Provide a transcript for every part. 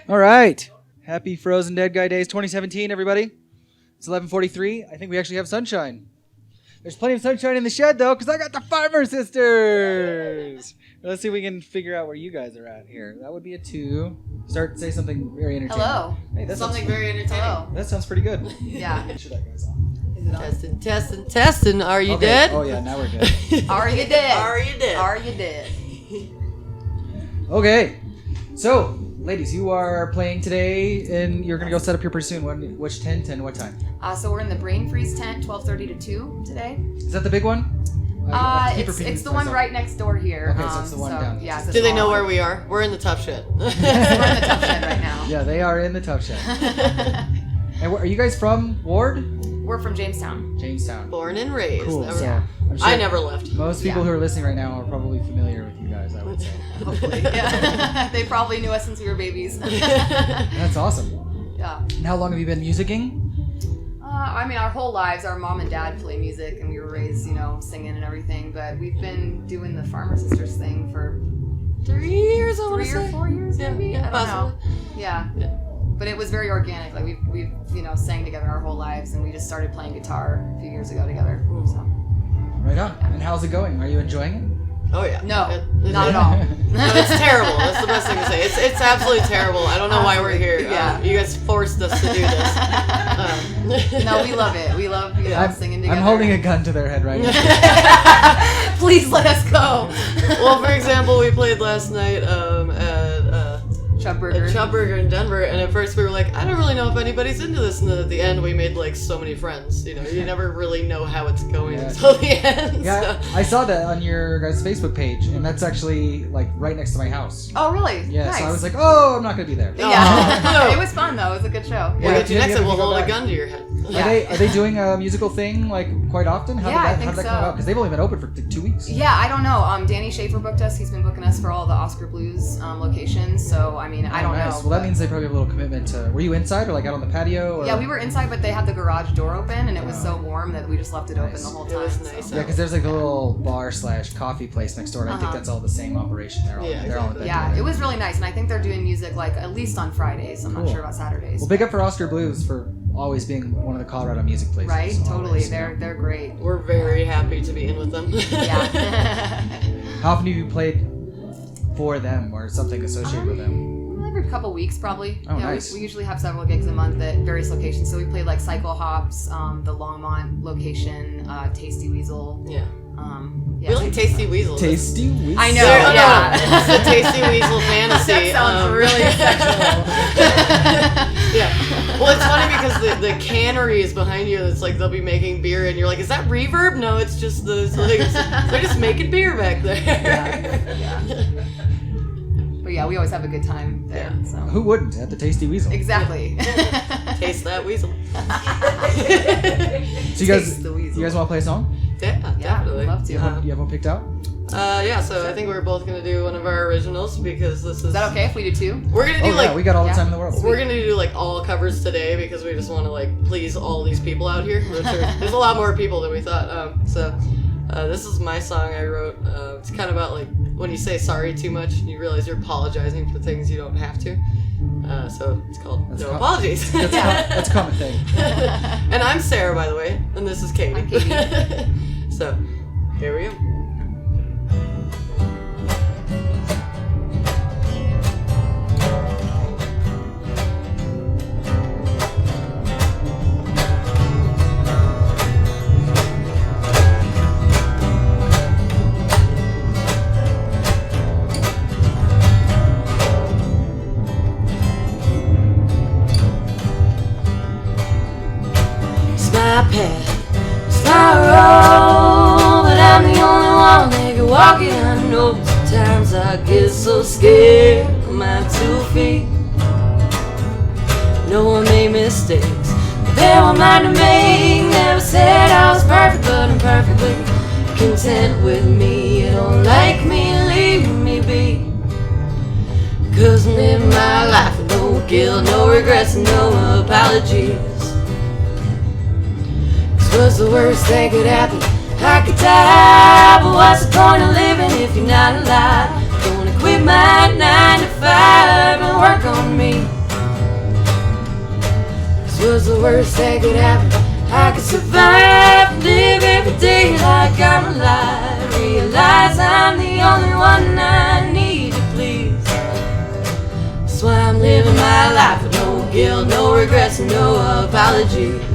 All right. Happy Frozen Dead Guy Days 2017, everybody. It's 11:43. I think we actually have sunshine. There's plenty of sunshine in the shed, though, because I got the Farmer Sisters. Let's see if we can figure out where you guys are at here. That would be a 2. Say something very entertaining. Hello. Hey, that Something very entertaining. Hello. That sounds pretty good. Yeah. Make sure that guy's on. Is it on? Testing. Are you dead? Oh, yeah, now we're good. Are you dead? Are you dead? Are you dead? Okay. So, ladies, you are playing today, and you're going to go set up here pretty soon. Which tent and what time? So we're in the Brain Freeze tent, 12:30 to 2 today. Is that the big one? It's the one right next door here. Okay, so it's the one down. Yeah, it's Do they know small where one. we are? We're in the ToughShed. We're in the ToughShed right now. Yeah, they are in the ToughShed. And are you guys from Ward? We're from Jamestown. Jamestown. Born and raised. Cool. Never- So I'm sure I never left. most people who are listening right now are probably familiar with you guys, I would say. Hopefully. Yeah. They probably knew us since we were babies. That's awesome. Yeah. And how long have you been musicking? I mean, our whole lives, our mom and dad play music, and we were raised, singing and everything. But we've been doing the Farmer Sisters thing for 3 years, I want to 3 or say. 4 years, maybe. I don't possibly. know. Yeah. But it was very organic. Like we've sang together our whole lives, and we just started playing guitar a few years ago together. So. Right on. And how's it going? Are you enjoying it? Oh yeah. No, not at all. No, it's terrible. That's the best thing to say. It's absolutely terrible. I don't know why we're here. Yeah. You guys forced us to do this. No, we love it. We love singing together. I'm holding a gun to their head right now. Please let us go. Well, for example, we played last night Chub Burger. at Chub Burger in Denver, and at first we were like, I don't really know if anybody's into this, and then at the end we made like so many friends. You never really know how it's going until the end. Yeah, so. I saw that on your guys' Facebook page, and that's actually like right next to my house. Oh, really? Yeah, Nice. so I was like, oh, I'm not gonna be there. Yeah. It was fun though. It was a good show. We'll get you Yeah, next time. We'll go hold a back. gun to your head. Are they doing a musical thing like quite often? How Yeah, I did think that so. come about? Because they've only been open for 2 weeks. Yeah, I don't know. Danny Schaefer booked us. He's been booking us for all the Oscar Blues locations. So I mean, I don't know. Well, that means they probably have a little commitment to. Were you inside or like out on the patio? Or? Yeah, we were inside, but they had the garage door open, and it was so warm that we just left it open Nice. the whole It time. was nice. Yeah, because there's like a little bar/coffee place next door, and I think that's all the same operation. They're all in bed Yeah, together. it was really nice, and I think they're doing music like at least on Fridays. I'm not Cool. sure about Saturdays. Well, big up for Oscar Blues for always being one of the Colorado music places. Right? Totally. Always, They're great. We're very happy to be in with them. Yeah. How often have you played for them or something associated with them? Every couple weeks, probably. Oh, yeah, nice. we usually have several gigs a month at various locations. So we played like Cycle Hops, the Longmont location, Tasty Weasel. Yeah. Yeah. We like Tasty Weasel. Tasty Weasel. I know. No, Yeah. it's the Tasty Weasel fantasy. That sounds really sexual. Yeah. Well, it's funny because the cannery is behind you. It's like they'll be making beer, and you're like, "Is that reverb?" No, it's just they're just making beer back there. Yeah. But yeah, we always have a good time there. So. Who wouldn't at the Tasty Weasel? Exactly. Taste that weasel. So Taste the weasel. you guys want to play a song? Yeah, Yeah, definitely. we'd love to. You have one picked out? Yeah, so I think we're both gonna do one of our originals because this is. Is that okay if we do two? We're gonna do We got all the time in the world. We're gonna do like all covers today because we just want to like please all these people out here. There's a lot more people than we thought. This is my song I wrote. It's kind of about like when you say sorry too much and you realize you're apologizing for things you don't have to. So it's called No Apologies. That's a common thing. And I'm Sarah, by the way, and this is Katie. I'm Katie. So here we go. My path, it's my road, but I'm the only one that can walk it. I know sometimes I get so scared of my 2 feet. No one made mistakes, but they were mine to make. Never said I was perfect, but I'm perfectly content with me. You don't like me, leave me be. 'Cause I'm living my life with no guilt, no regrets, and no apologies. What's the worst that could happen? I could die, but what's the point of living if you're not alive? Gonna quit my 9 to 5 and work me. This was the worst that could happen. I could survive, live every day like I'm alive. Realize I'm the only one I need to please. That's why I'm living my life with no guilt, no regrets, and no apologies.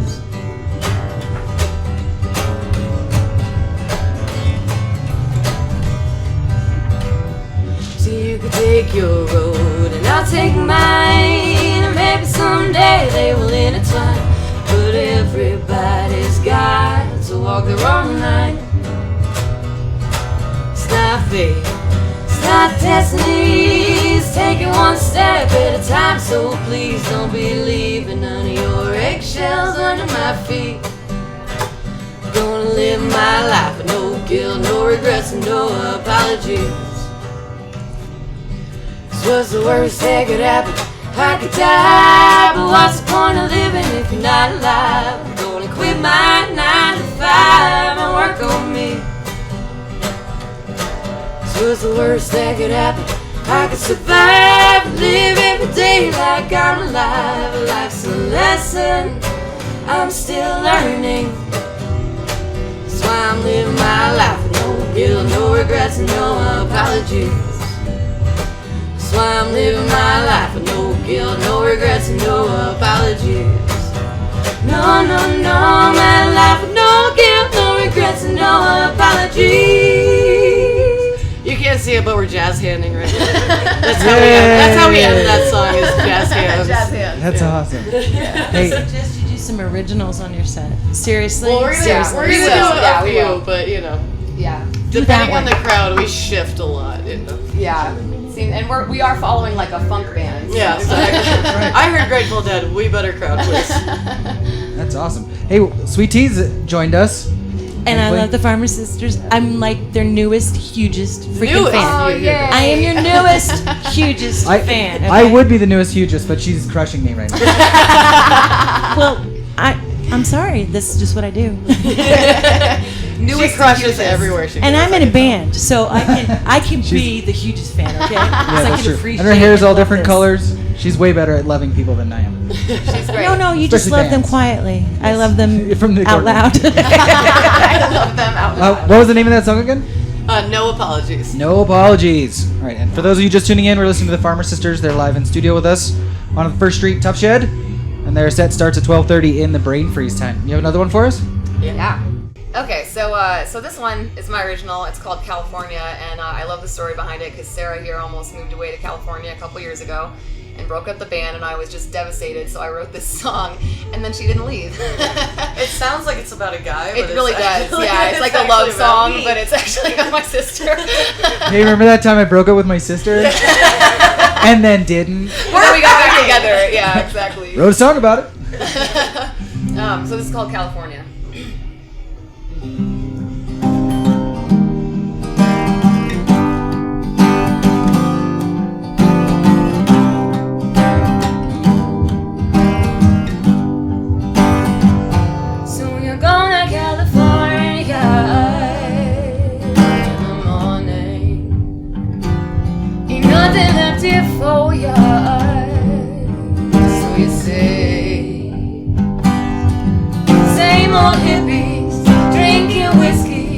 So you could take your road and I'll take mine, and maybe someday they will intertwine. But everybody's got to walk their own line. It's not fate, it's not destiny, it's taking one step at a time. So please don't be leaving none of your eggshells under my feet. Gonna live my life with no guilt, no regrets, and no apologies. This was the worst that could happen. I could die, but what's the point of living if you're not alive? I'm gonna quit my 9 to 5 and work on me. This was the worst that could happen. I could survive, live every day like I'm alive. Life's a lesson I'm still learning. That's why I'm living my life with no guilt, no regrets, and no apologies. That's why I'm living my life with no guilt, no regrets, and no apologies. No, no, no, my life with no guilt, no regrets, and no apologies. You can't see it, but we're jazz handing right now. That's how we end that song, is jazz hands. Jazz hands. That's awesome. Hey, I suggest you do some originals on your set. Seriously? Well, we're gonna do We a will. few, but you know, Yeah. depending on the crowd, we shift a lot. You know? Yeah. See, and we are following like a funk band. Yeah, exactly. I heard Grateful Dead. We better crowd, please. that's awesome. Hey, Sweet Tea's joined us. And I love the Farmer Sisters. I'm like their newest, hugest freaking Newest? fan. Oh, yay. I am your newest, hugest fan. Okay? I would be the newest hugest, but she's crushing me right now. Well, I'm sorry. This is just what I do. She crushes everywhere she goes. And I'm in a band, so I can be the hugest fan. Okay? Yeah, that's I can true. appreciate And her hair's all and love different this. colors. She's way better at loving people than I am. She's great. No, you just Especially love them bands. quietly. I love them From the out corner. loud. I love them out loud. What was the name of that song again? No apologies. No Apologies. All right, and for those of you just tuning in, we're listening to the Farmer Sisters. They're live in studio with us on First Street, ToughShed, and their set starts at 12:30 in the brain freeze time. You have another one for us? Yeah. Okay, so this one is my original. It's called California, and I love the story behind it because Sarah here almost moved away to California a couple years ago and broke up the band, and I was just devastated. So I wrote this song, and then she didn't leave. It sounds like it's about a guy. It but really it's does. actually- Yeah, it's like a actually love about song, me. but it's actually about my sister. Hey, remember that time I broke up with my sister? And then didn't? And then we got back together. Yeah, exactly. Wrote a song about it. So this is called California. So you're going to California in the morning. Ain't nothing left here for you. So you say, same old hippies drinking whiskey,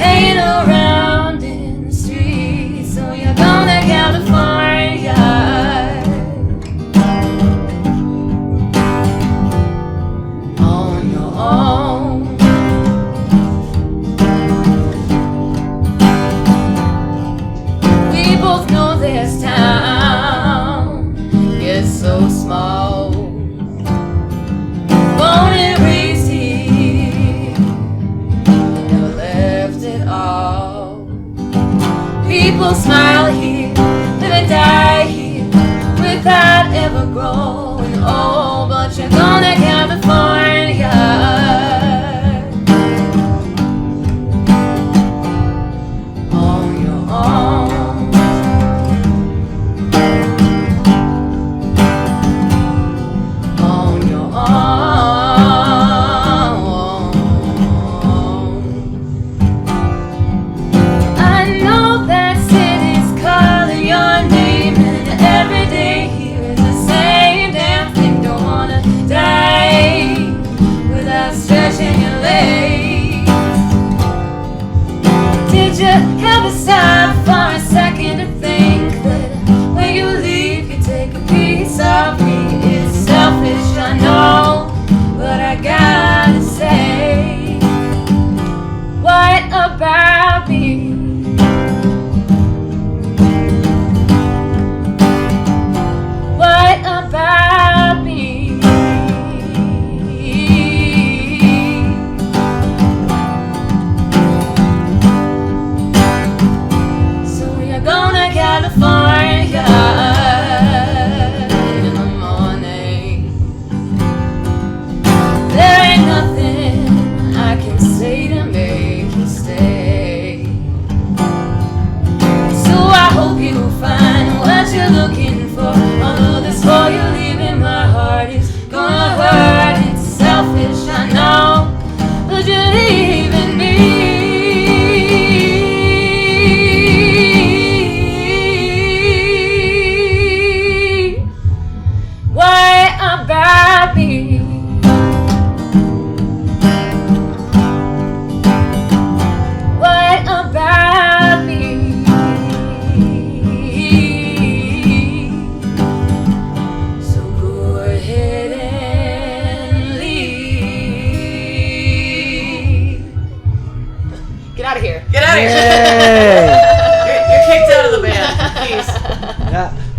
hanging around in the streets. So you're going to California on your own. We both know this town gets so small. Born and raised here, never left at all. People smile here, live and die here, without ever growing old. But you're gonna California on your own. On your own. I know that city's cold.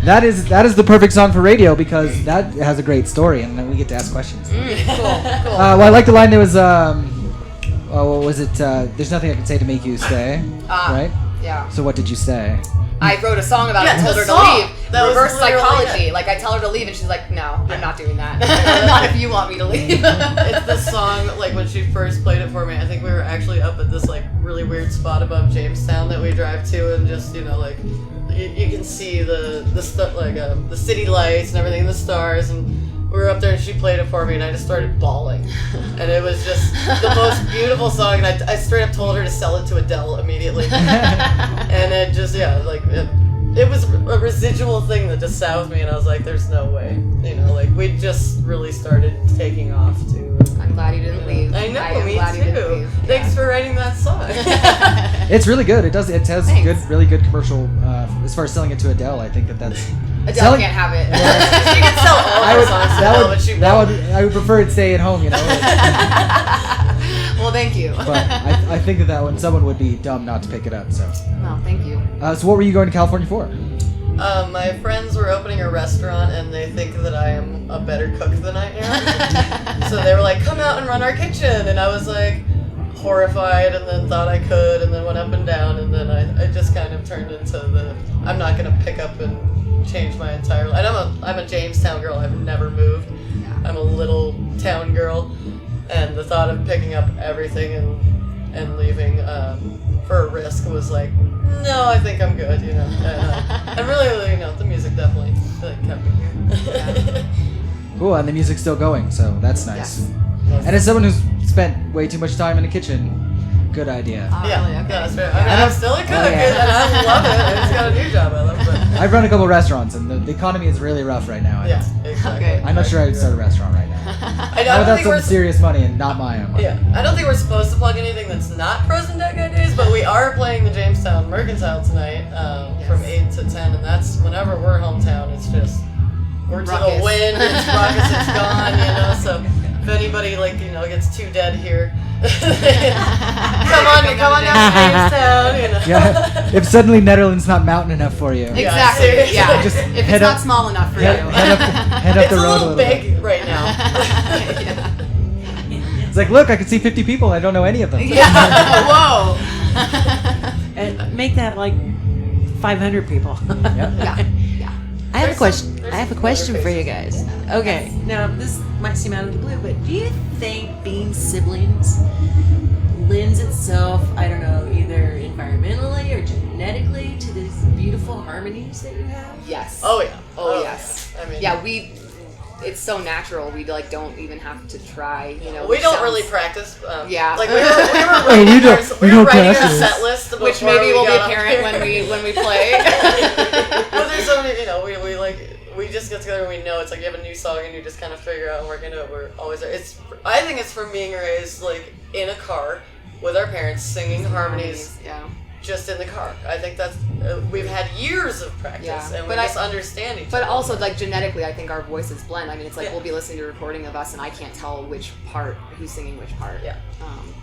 That is the perfect song for radio because that has a great story, and then we get to ask questions. Cool. Well, I like the line that was, what was it? There's nothing I can say to make you stay, right? Yeah. So what did you say? I wrote a song about it and told her to leave. Reverse psychology. Like, I tell her to leave, and she's like, no, I'm not doing that. Not if you want me to leave. It's the song, like, when she first played it for me, I think we were actually up at this, like, really weird spot above Jamestown that we drive to, and just, like, you can see the city lights and everything, the stars, and we were up there and she played it for me and I just started bawling. And it was just the most beautiful song, and I straight up told her to sell it to Adele immediately. And it just, it was a residual thing that just sat with me, and I was like, there's no way. Like, we just really started taking off too. I'm glad you didn't leave. I know, me too. Thanks for writing that song. It's really good. It has Thanks. really good commercial, as far as selling it to Adele. I think that's... Adele can't have it. She can sell all her songs to Adele, but she won't. I would prefer it stay at home, Well, thank you. But I think that one, someone would be dumb not to pick it up, so... Well, thank you. So what were you going to California for? My friends were opening a restaurant, and they think that I am a better cook than I am. So they were like, come out and run our kitchen. And I was like horrified, and then thought I could, and then went up and down, and then I just kind of turned into I'm not going to pick up and change my entire life. And I'm a Jamestown girl. I've never moved. I'm a little town girl. And the thought of picking up everything and leaving for a risk was like, no, I think I'm good, And really, the music definitely kept me here. Cool, and the music's still going, so that's nice. Yes. And as someone who's spent way too much time in the kitchen, good idea. Yeah, really? Okay. that's fair. I'm still a cook, and I love it. I just got a new job I love, but... I've run a couple restaurants, and the economy is really rough right now. Yeah, exactly. Okay. I'm not sure I'd start a restaurant right now. I Not don't without think some we're... serious money and not my own money. Yeah, I don't think we're supposed to plug anything that's not Frozen Dead Guy Days, but we are playing the Jamestown Mercantile tonight from 8 to 10, and that's whenever we're hometown. It's just, we're to the wind, it's raucous, it's gone, so if anybody, gets too dead here, come on down to Jamestown, Yeah, if suddenly Netherlands not mountain enough for you. Exactly. seriously. Yeah. Just If head it's not up- small enough for Head you. up It's the a road little bit. big right now. It's like, look, I can see 50 people. I don't know any of them. Whoa. And make that like 500 people. Yeah. Yeah. I have a There's question. some- I have a there's question some for other you guys. Okay, now this might seem out of the blue, but do you think being siblings lends itself, I don't know, either environmentally or genetically to these beautiful harmonies that you have? Yes. Oh yeah. Oh, yes. I mean, Yeah, it's so natural. We don't even have to try. we which don't sounds- really practice. Yeah. Like we were Oh, writing, we don't writing our practice. set list before Which maybe we will be got up apparent here. when we play. But there's so many, we just get together and we know it's like you have a new song and you just kind of figure out and work into it. We're always there. I think it's from being raised in a car with our parents singing harmonies Yeah. just in the car. I think that's we've had years of practice and we But just understand each But other. also, genetically, I think our voices blend. I mean, it's like Yeah. we'll be listening to a recording of us, and I can't tell who's singing which part. Yeah.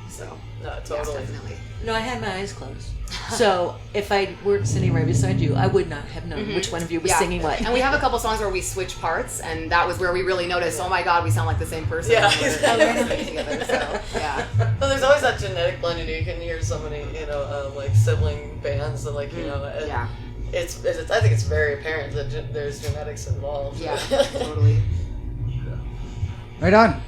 So. No, Yes, totally. definitely. No, I had my eyes closed. So if I weren't sitting right beside you, I would not have known which one of you was singing what. And we have a couple songs where we switch parts, and that was where we really noticed, oh my god, we sound like the same person Yeah, when exactly. we're singing together. So, yeah. Well, there's always that genetic blending. You can hear so many, sibling bands that, and Yeah. It's I think it's very apparent that there's genetics involved. Yeah, totally. Right on.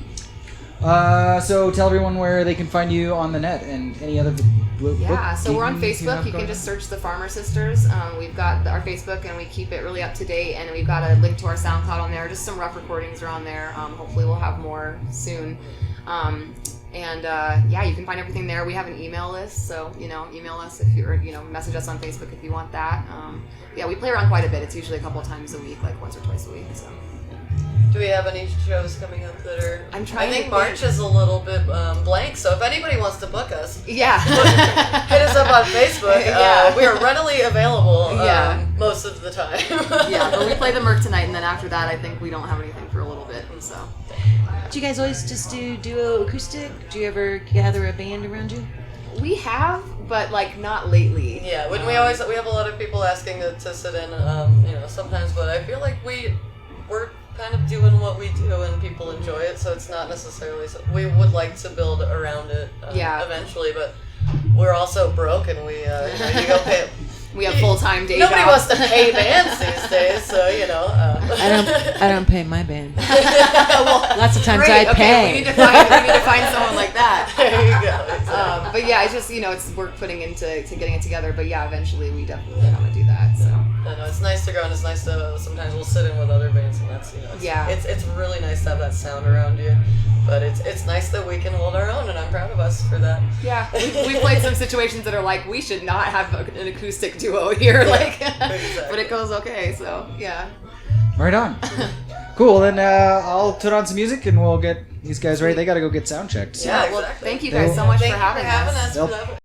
So tell everyone where they can find you on the net and any other Yeah, so we're on bookings Facebook. have You can going just search the Farmer Sisters. We've got our Facebook, and we keep it really up to date. And we've got a link to our SoundCloud on there. Just some rough recordings are on there. Hopefully, we'll have more soon. You can find everything there. We have an email list, so email us if you're message us on Facebook if you want that. We play around quite a bit. It's usually a couple times a week, like once or twice a week. So. Do we have any shows coming up that are? I'm trying I think to March think. is a little bit blank. So if anybody wants to book us, Yeah. hit us up on Facebook. Yeah. We are readily available. Yeah. Most of the time. Yeah, but we play the Merc tonight, and then after that, I think we don't have anything for a little bit. So. Do you guys always just do duo acoustic? Do you ever gather a band around you? We have, but like not lately. Yeah, when we have a lot of people asking to sit in, sometimes, but I feel like we're kind of doing what we do and people enjoy it, so it's not necessarily. We would like to build around it eventually, but we're also broke and we you go pay. We have full-time day Nobody jobs. wants to pay bands these days, so I don't pay my band. Well, Lots of times great, I okay, pay. we need to find someone like that. There you go. Exactly. But yeah, it's just it's work putting into getting it together. But yeah, eventually we definitely want to do that. So I know it's nice to grow, and it's nice to sometimes we'll sit in with other bands, and that's it's really nice to have that sound around you. But it's nice that we can hold our own, and I'm proud of us for that. yeah, we played some situations that are like we should not have an acoustic duo here, exactly. but it goes okay. So yeah. Right on. Cool. Then I'll put on some music and we'll get these guys ready. They got to go get sound checked. So. Yeah, Well, exactly. thank you guys so much Thank for you having us. They'll